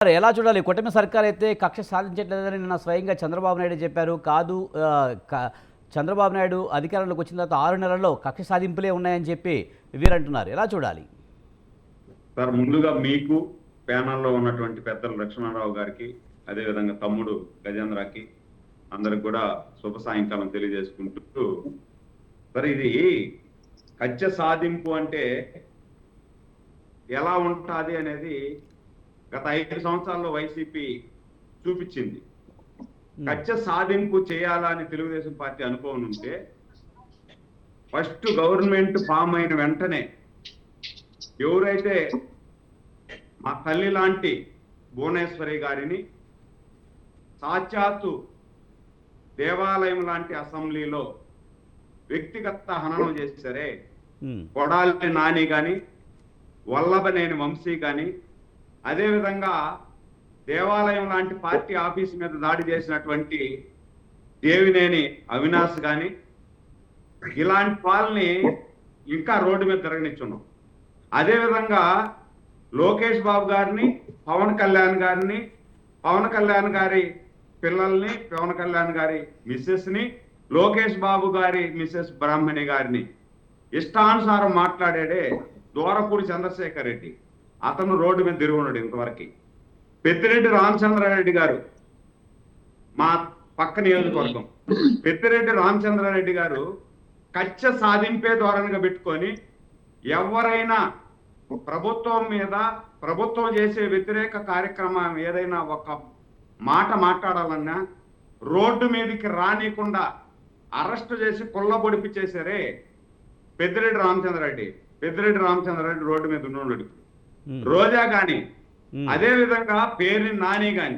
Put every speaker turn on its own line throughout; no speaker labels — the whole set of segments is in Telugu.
మరి ఎలా చూడాలి? కూటమి సర్కార్ అయితే కక్ష సాధించట్లేదని నిన్న స్వయంగా చంద్రబాబు నాయుడు చెప్పారు. కాదు చంద్రబాబు నాయుడు అధికారంలోకి వచ్చిన తర్వాత 6 నెలల్లో కక్ష సాధింపులే ఉన్నాయని చెప్పి వీరంటున్నారు. ఎలా చూడాలి?
సార్, ముందుగా మీకు ప్యానల్లో ఉన్నటువంటి పెద్దలు లక్ష్మణరావు గారికి, అదేవిధంగా తమ్ముడు గజేంద్రకి అందరికి కూడా శుభ సాయంకాలం తెలియజేసుకుంటూ, సార్ ఇది కక్ష సాధింపు అంటే ఎలా ఉంటుంది అనేది గత 5 సంవత్సరాల్లో వైసీపీ చూపించింది. కక్ష సాధింపు చేయాలని తెలుగుదేశం పార్టీ అనుకోని ఉంటే ఫస్ట్ గవర్నమెంట్ ఫామ్ అయిన వెంటనే ఎవరైతే మా తల్లి లాంటి భువనేశ్వరి గారిని సాక్షాత్తు దేవాలయం లాంటి అసెంబ్లీలో వ్యక్తిగత హననం చేశారే, కొడాలి నాని గాని వల్లభనేని వంశీ గాని, అదేవిధంగా దేవాలయం లాంటి పార్టీ ఆఫీస్ మీద దాడి చేసినటువంటి దేవినేని అవినాష్ గాని, ఇలాంటి వాళ్ళని ఇంకా రోడ్డు మీద తిరగనిచ్చున్నాం. అదేవిధంగా లోకేష్ బాబు గారిని, పవన్ కళ్యాణ్ గారి పిల్లల్ని, పవన్ కళ్యాణ్ గారి మిస్సెస్ ని, లోకేష్ బాబు గారి మిస్సెస్ బ్రాహ్మణి గారిని ఇష్టానుసారం మాట్లాడాడే దూరపూడి చంద్రశేఖర్ రెడ్డి, అతను రోడ్డు మీద తిరుగున్నాడు ఇంతవరకు. పెద్దిరెడ్డి రామచంద్రారెడ్డి గారు, మా పక్క నియోజకవర్గం, పెద్దిరెడ్డి రామచంద్రారెడ్డి గారు కక్ష సాధింపే ధోరణిగా పెట్టుకొని ఎవరైనా ప్రభుత్వం మీద, ప్రభుత్వం చేసే వ్యతిరేక కార్యక్రమం ఏదైనా ఒక మాట మాట్లాడాలన్నా రోడ్డు మీదకి రానికుండా అరెస్ట్ చేసి కొల్లబొడిపి చేశారే పెద్దిరెడ్డి రామచంద్రారెడ్డి రోడ్డు మీద ఉన్నాడు. రోజా గాని, అదే విధంగా పేరు నాని గాని,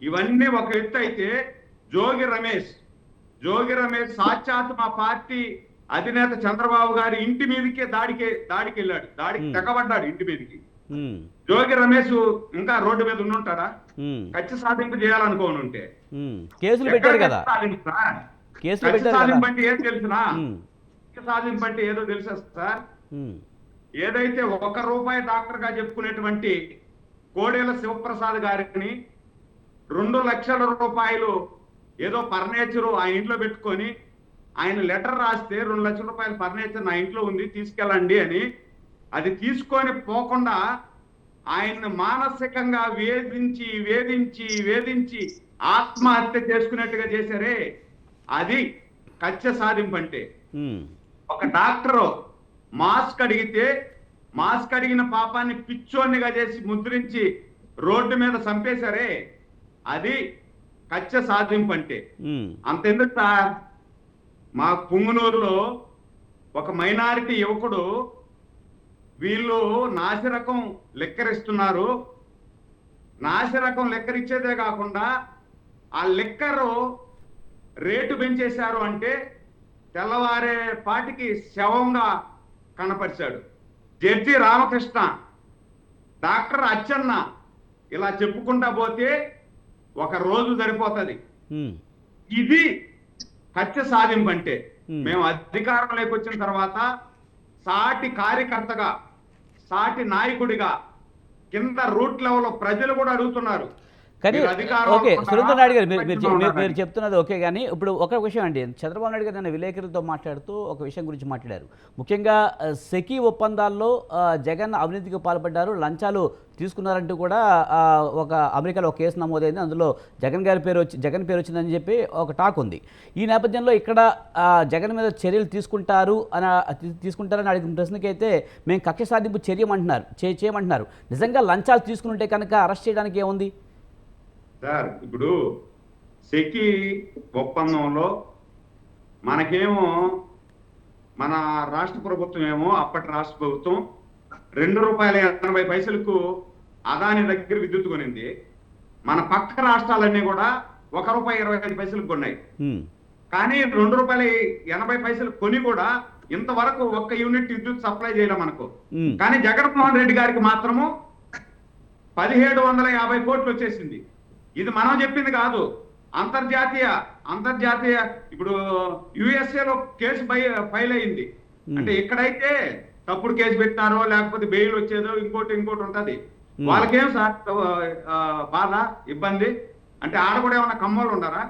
ఇవన్నీ ఒక ఎత్తు అయితే జోగి రమేష్ సాక్షాత్ మా పార్టీ అధినేత చంద్రబాబు గారి ఇంటి మీదకే దాడికి వెళ్ళాడు, తెగబడ్డాడు ఇంటి మీదకి. జోగి రమేష్ ఇంకా రోడ్డు మీద ఉండుంటాడా? కక్ష సాధింపు చేయాలనుకోని ఉంటే
కేసులు పెట్టారు కదా.
సాధింపు అంటే ఏం తెలుసునా? సాధింపు అంటే ఏదో తెలుసా సార్? ఏదైతే ₹1 డాక్టర్ గా చెప్పుకునేటువంటి కోడేల శివప్రసాద్ గారిని 2 లక్షల రూపాయలు ఏదో ఫర్నిచర్ ఆయన ఇంట్లో పెట్టుకొని ఆయన లెటర్ రాస్తే 2 లక్షల రూపాయల ఫర్నిచర్ నా ఇంట్లో ఉంది తీసుకెళ్ళండి అని, అది తీసుకొని పోకుండా ఆయన్ని మానసికంగా వేధించి ఆత్మహత్య చేసుకున్నట్టుగా చేశారే, అది కక్ష సాధింపు అంటే. ఒక డాక్టరు మాస్క్ అడిగిన పాపాన్ని పిచ్చోన్నిగా చేసి ముద్రించి రోడ్డు మీద చంపేశారే, అది కక్ష సాధింపు అంటే. అంతెందుకు సార్, మా పుంగనూరులో ఒక మైనారిటీ యువకుడు వీళ్ళు నాసిరకం లెక్కరిస్తున్నారు, నాసిరకం లెక్కరిచ్చేదే కాకుండా ఆ లెక్కరు రేటు పెంచేశారు అంటే తెల్లవారే పాటికి శవంగా కనపరిచాడు. జడ్జి రామకృష్ణ, డాక్టర్ అచ్చన్న, ఇలా చెప్పుకుంటా పోతే ఒక రోజు సరిపోతుంది. ఇది కక్ష సాధింపు అంటే. మేము అధికారంలోకి వచ్చిన తర్వాత సాటి కార్యకర్తగా, సాటి నాయకుడిగా కింద రూట్ లెవెల్లో ప్రజలు కూడా అడుగుతున్నారు.
కానీ ఓకే, సురేంద్ర నాయుడు గారు మీరు చెప్తున్నది ఓకే, కానీ ఇప్పుడు ఒక విషయం అండి, చంద్రబాబు నాయుడు గారు నిన్న విలేకరులతో మాట్లాడుతూ ఒక విషయం గురించి మాట్లాడారు. ముఖ్యంగా సెకీ ఒప్పందాల్లో జగన్ అవినీతికి పాల్పడ్డారు, లంచాలు తీసుకున్నారంటూ కూడా ఒక అమెరికాలో ఒక కేసు నమోదైంది, అందులో జగన్ పేరు వచ్చిందని చెప్పి ఒక టాక్ ఉంది. ఈ నేపథ్యంలో ఇక్కడ జగన్ మీద చర్యలు తీసుకుంటారని అడిగిన ప్రశ్నకైతే మేము కక్ష సాధింపు చేయమంటున్నారు. నిజంగా లంచాలు తీసుకుంటే కనుక అరెస్ట్ చేయడానికి ఏముంది
సార్? ఇప్పుడు సెకీ ఒప్పందంలో మనకేమో మన రాష్ట్ర ప్రభుత్వం ఏమో, అప్పటి రాష్ట్ర ప్రభుత్వం ₹2.80 అదాని దగ్గర విద్యుత్ కొనింది. మన పక్క రాష్ట్రాలన్నీ కూడా ₹1.25 కొన్నాయి. కానీ ₹2.80 కొని కూడా ఇంతవరకు 1 యూనిట్ విద్యుత్ సప్లై చేయలే మనకు. కానీ జగన్మోహన్ రెడ్డి గారికి మాత్రము 1750 కోట్లు వచ్చేసింది. ఇది మనం చెప్పింది కాదు, అంతర్జాతీయ ఇప్పుడు యుఎస్ఏలో కేసు ఫైల్ అయింది. అంటే ఇక్కడైతే తప్పుడు కేసు పెట్టినారో లేకపోతే బెయిల్ వచ్చేదో ఇంకోటి ఉంటది. వాళ్ళకేం సార్ బాధ ఇబ్బంది అంటే ఆడ కూడా ఏమన్నా కమ్మోళ్ళు ఉన్నారా?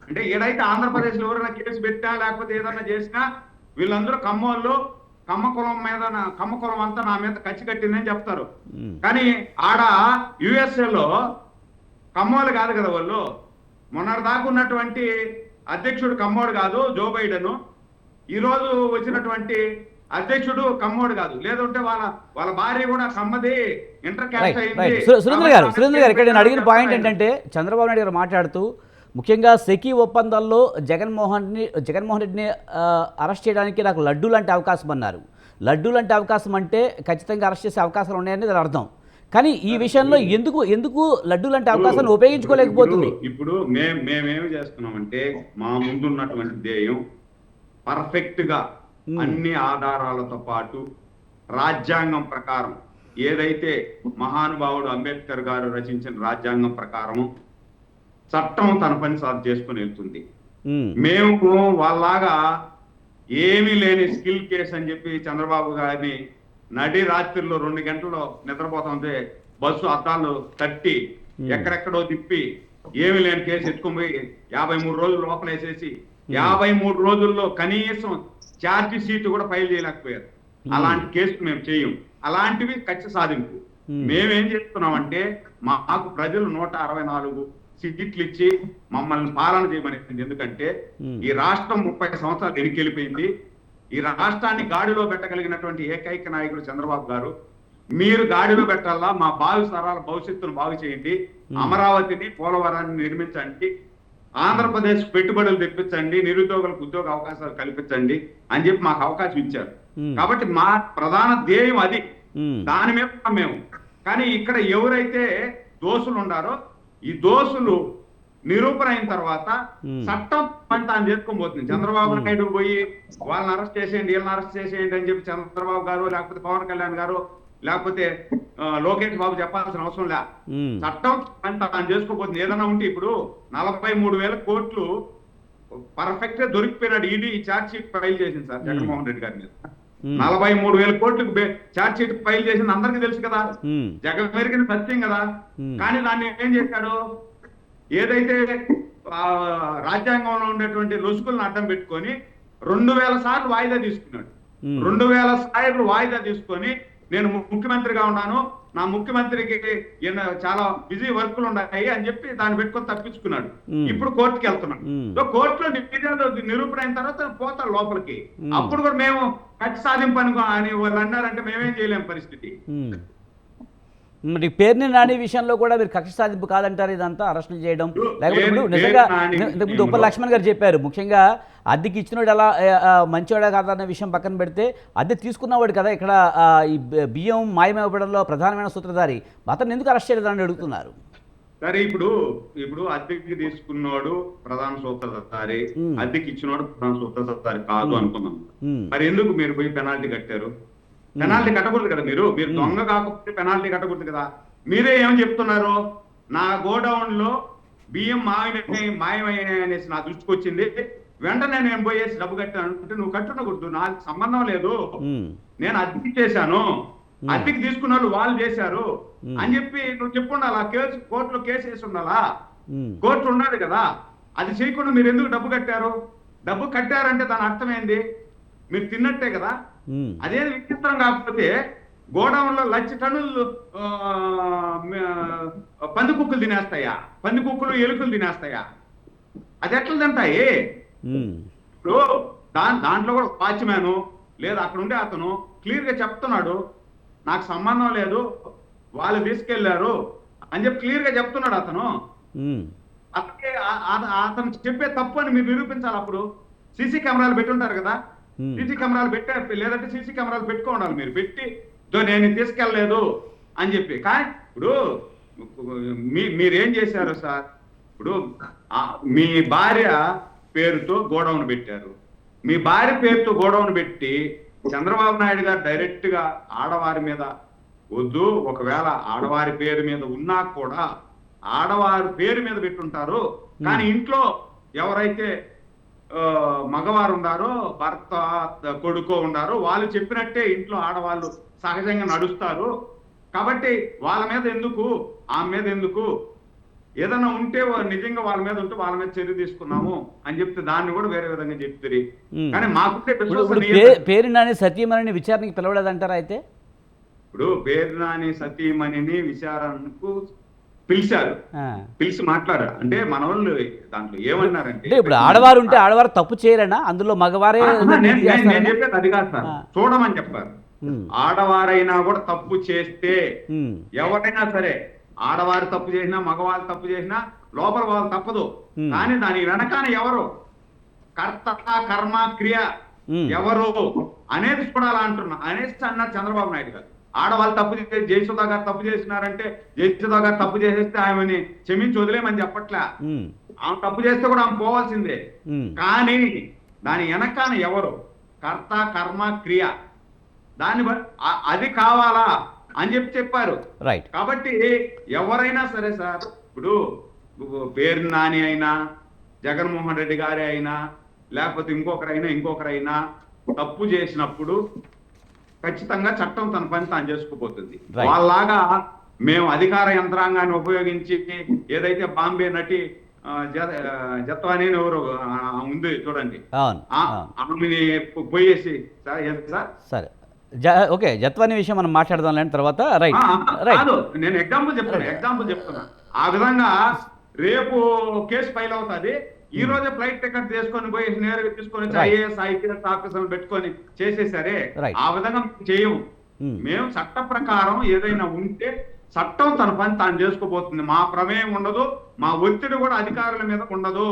అంటే ఏడైతే ఆంధ్రప్రదేశ్ లో ఎవరైనా కేసు పెట్టా లేకపోతే ఏదైనా చేసినా వీళ్ళందరూ కమ్మోళ్ళు, కమ్మ కులం అంతా నా మీద కచ్చి కట్టిందని చెప్తారు. కానీ ఆడ USA లో కమ్మోళ్ళు కాదు కదా వాళ్ళు. మొన్నటి దాకా ఉన్నటువంటి అధ్యక్షుడు కమ్మోడు కాదు జో బైడెన్, ఈ రోజు వచ్చినటువంటి అధ్యక్షుడు కమ్మోడు కాదు. లేదంటే వాళ్ళ భార్య కూడా కమ్మది, ఇంటర్ క్యాస్ట్ అయింది.
సురేంద్ర గారు ఇక్కడ నేను అడిగిన పాయింట్ ఏంటంటే చంద్రబాబు నాయుడు గారు మాట్లాడుతూ ముఖ్యంగా సెకీ ఒప్పందాల్లో జగన్మోహన్ రెడ్డిని అరెస్ట్ చేయడానికి నాకు లడ్డూ లాంటి అవకాశం అన్నారు. లడ్డూ లాంటి అవకాశం అంటే ఖచ్చితంగా అరెస్ట్ చేసే అవకాశాలు ఉన్నాయని దాని అర్థం. కానీ ఈ విషయంలో ఎందుకు లడ్డూ లాంటి అవకాశాన్ని ఉపయోగించుకోలేకపోతుంది?
ఇప్పుడు మేమేమి చేస్తున్నామంటే మా ముందున్నటువంటి ధ్యేయం పర్ఫెక్ట్ గా అన్ని ఆధారాలతో పాటు రాజ్యాంగం ప్రకారం ఏదైతే మహానుభావుడు అంబేద్కర్ గారు రచించిన రాజ్యాంగం ప్రకారము చట్టం తన పని సాధ చేసుకుని వెళ్తుంది. మేము వాళ్ళలాగా ఏమీ లేని స్కిల్ కేసు అని చెప్పి చంద్రబాబు గారిని నడి రాత్రిలో 2 గంటల్లో నిద్రపోతుంటే బస్సు అద్దాలు తట్టి ఎక్కడెక్కడో తిప్పి ఏమి లేని కేసు ఎత్తుకుని పోయి 53 రోజులు లోపలేసేసి 53 రోజుల్లో కనీసం ఛార్జీ షీట్ కూడా ఫైల్ చేయలేకపోయారు. అలాంటి కేసు మేము చేయం. అలాంటివి కక్ష సాధింపు. మేమేం చేస్తున్నామంటే మాకు ప్రజలు 164 సీట్లు ఇచ్చి మమ్మల్ని పాలన చేయమని. ఎందుకంటే ఈ రాష్ట్రం 30 సంవత్సరాలు వెనుకెళ్ళిపోయింది. ఈ రాష్ట్రాన్ని గాడిలో పెట్టగలిగినటువంటి ఏకైక నాయకుడు చంద్రబాబు గారు. మీరు గాడిలో పెట్టాలా, మా భావితరాల భవిష్యత్తును బాగు చేయండి, అమరావతిని పోలవరాన్ని నిర్మించండి, ఆంధ్రప్రదేశ్ పెట్టుబడులు తెప్పించండి, నిరుద్యోగులకు ఉద్యోగ అవకాశాలు కల్పించండి అని చెప్పి మాకు అవకాశం ఇచ్చారు. కాబట్టి మా ప్రధాన ధ్యేయం అది. దాని మీద మేము కానీ ఇక్కడ ఎవరైతే దోషులు ఉండారో ఈ దోషులు నిరూపణ అయిన తర్వాత చట్టం పని తాను చేసుకోబోతుంది. చంద్రబాబు నాయుడు పోయి వాళ్ళని అరెస్ట్ చేసేయండి, వీళ్ళని అరెస్ట్ చేసేయండి అని చెప్పి చంద్రబాబు గారు లేకపోతే పవన్ కళ్యాణ్ గారు లేకపోతే లోకేష్ బాబు చెప్పాల్సిన అవసరం లే. చట్టం పని తాను చేసుకోబోతుంది. ఏదైనా ఉంటే ఇప్పుడు 43,000 కోట్లు పర్ఫెక్ట్ గా దొరికిపోయినాడు. ఈడీ ఛార్జ్ షీట్ ఫైల్ చేసింది సార్ జగన్మోహన్ రెడ్డి గారి మీద. 43,000 కోట్లకు ఛార్జ్ షీట్ ఫైల్ చేసింది అందరికీ తెలుసు కదా, జగమెరిగిన సత్యం కదా. కానీ దాన్ని ఏం చేశాడు, ఏదైతే రాజ్యాంగంలో ఉండేటువంటి రుసుకులను అడ్డం పెట్టుకొని 2,000 సార్లు వాయిదా తీసుకున్నాడు. 2,000 సార్లు వాయిదా తీసుకొని నేను ముఖ్యమంత్రిగా ఉన్నాను, నా ముఖ్యమంత్రికి చాలా బిజీ వర్క్లు ఉన్నాయి అని చెప్పి దాన్ని పెట్టుకొని తప్పించుకున్నాడు. ఇప్పుడు కోర్టుకి వెళ్తున్నాడు. సో కోర్టులో నిరూపణ అయిన తర్వాత పోతాడు లోపలికి. అప్పుడు కూడా మేము కక్ష సాధింపు అని వాళ్ళు అన్నారంటే మేమేం చేయలేము పరిస్థితి.
మరి పేర్ని నాని విషయంలో కూడా మీరు కక్ష సాధింపు కాదంటారు ఇదంతా అరెస్టులు చేయడం? లేకపోతే ఇప్పుడు నిజంగా ఇంతకుముందు ఉప్పల్ లక్ష్మణ్ గారు చెప్పారు, ముఖ్యంగా అద్దెకి ఇచ్చినవాడు ఎలా మంచివాడా కాదన్న విషయం పక్కన పెడితే అద్దె తీసుకున్నవాడు కదా ఇక్కడ ఈ బియ్యం మాయమైపోవడంలో ప్రధానమైన సూత్రధారి, అతను ఎందుకు అరెస్ట్ చేయలేదని అడుగుతున్నారు.
సరే ఇప్పుడు అద్దెకి తీసుకున్నవాడు ప్రధాన సూత్రధారి, అద్దెకి ఇచ్చినవాడు ప్రధాన సూత్రధారి కాదు అనుకున్నాం. మరి ఎందుకు మీరు పోయి పెనాల్టీ కట్టారు? పెనాల్టీ కట్టకూడదు కదా. మీరు దొంగ కాకపోతే పెనాల్టీ కట్టకూడదు కదా. మీరే ఏమని చెప్తున్నారు, నా గోడౌన్ లో బియ్యం మాయమయ్యాయనేసి నా దృష్టికి వచ్చింది, వెంటనే నేను పోయేసి డబ్బు కట్టాను అంటే నువ్వు కట్టకూడదు, నాకు సంబంధం లేదు, నేను అద్దెకి చేశాను, అద్దెకి తీసుకున్న వాళ్ళు చేశారు అని చెప్పి నువ్వు చెప్పుండాలా. కేసు కోర్టులో కేసు వేసి ఉండాలా, కోర్టు ఉండాలి కదా. అది చేయకుండా మీరు ఎందుకు డబ్బు కట్టారు? డబ్బు కట్టారంటే దాని అర్థమైంది మీరు తిన్నట్టే కదా. అదే విచిత్రం కాకపోతే గోడౌన్ లో 1,00,000 టన్నులు పందికుక్కలు తినేస్తాయా? పందికుక్కలు ఎలుకలు తినేస్తాయా? అది ఎట్లా తింటాయి? ఇప్పుడు దాంట్లో కూడా వాచ్మ్యాన్ లేదా అక్కడ ఉండే అతను క్లియర్ గా చెప్తున్నాడు, నాకు సంబంధం లేదు, వాళ్ళు తీసుకెళ్లారు అని చెప్పి క్లియర్ గా చెప్తున్నాడు అతను. అతను చెప్పే తప్పు అని మీరు నిరూపించాలి. అప్పుడు సీసీ కెమెరాలు పెట్టుంటారు కదా, సీసీ కెమెరాలు పెట్టారు, లేదంటే సీసీ కెమెరాలు పెట్టుకోండాలి. మీరు పెట్టి నేను తీసుకెళ్లలేదు అని చెప్పి. కానీ ఇప్పుడు మీరేం చేశారు సార్, ఇప్పుడు మీ భార్య పేరుతో గోడౌన్ పెట్టారు. మీ భార్య పేరుతో గోడౌన్ పెట్టి చంద్రబాబు నాయుడు గారు డైరెక్ట్ గా ఆడవారి మీద వద్దు, ఒకవేళ ఆడవారి పేరు మీద ఉన్నా కూడా ఆడవారి పేరు మీద పెట్టుంటారు. కానీ ఇంట్లో ఎవరైతే మగవారు ఉన్నారో, భర్త కొడుకో ఉన్నారో, వాళ్ళు చెప్పినట్టే ఇంట్లో ఆడవాళ్ళు సహజంగా నడుస్తారు. కాబట్టి వాళ్ళ మీద ఎందుకు, ఆమె మీద ఎందుకు, ఏదైనా ఉంటే నిజంగా వాళ్ళ మీద ఉంటే వాళ్ళ మీద చర్య తీసుకున్నాము అని చెప్తే దాన్ని కూడా వేరే విధంగా చెప్తారు. కానీ మాకుంటే
పేరు నాని సత్యమణిని విచారణకి పిలవలేదంటారా అయితే?
ఇప్పుడు పేరు నాని సతీమణిని విచారణకు పిలిచారు, పిలిచి మాట్లాడారు. అంటే మన వాళ్ళు దాంట్లో ఏమన్నారంటే,
ఇప్పుడు ఆడవారు ఉంటే ఆడవారు తప్పు చేయరనా, అందులో మగవారే
నేను చెప్పేది అది కాదు సార్, చూడమని చెప్పారు. ఆడవారైనా కూడా తప్పు చేస్తే ఎవరైనా సరే, ఆడవారు తప్పు చేసినా మగవాళ్ళు తప్పు చేసినా లోపల వాళ్ళు తప్పదు. కానీ దాని వెనకాన ఎవరు కర్త కర్మ క్రియ ఎవరు అనేది చూడాలా అంటున్నా అనేసి అన్నారు చంద్రబాబు నాయుడు గారు. ఆడవాళ్ళు తప్పు చేసి జయసుధా గారు తప్పు చేసినారంటే జయసుధా గారు తప్పు చేసేస్తే ఆమెని క్షమించి వదిలేమని చెప్పట్లే. ఆమె తప్పు చేస్తే కూడా ఆమె పోవాల్సిందే. కానీ దాని వెనకాన ఎవరు కర్త కర్మ క్రియ, దాన్ని అది కావాలా అని చెప్పారు.
రైట్.
కాబట్టి ఎవరైనా సరే సార్, ఇప్పుడు పేరు నాని అయినా జగన్మోహన్ రెడ్డి గారి అయినా లేకపోతే ఇంకొకరైనా తప్పు చేసినప్పుడు ఖచ్చితంగా చట్టం తన పని తాను చేసుకుపోతుంది. వాళ్ళలాగా మేము అధికార యంత్రాంగాన్ని ఉపయోగించి ఏదైతే బాంబే నటి జత్వాని ఎవరు ఉంది చూడండి, ఆమెని పోయేసి సార్
సరే ఓకే జత్వాని విషయం మనం మాట్లాడదాం లేని తర్వాత. రైట్
కాదు, నేను ఎగ్జాంపుల్ చెప్తున్నా. ఆ విధంగా రేపు కేసు ఫైల్ అవుతుంది, ఈ రోజే ఫ్లైట్ టికెట్ తీసుకొని పోయి నేరుగా తీసుకొని ఐఏఎస్ ఐపీఎస్ ఆఫీసర్ పెట్టుకొని చేసేసరే. ఆ విధంగా చేయము మేము. చట్ట ప్రకారం ఏదైనా ఉంటే చట్టం తన పని తాను చేసుకోబోతుంది. మా ప్రమేయం ఉండదు, మా ఒత్తిడి కూడా అధికారుల మీద ఉండదు.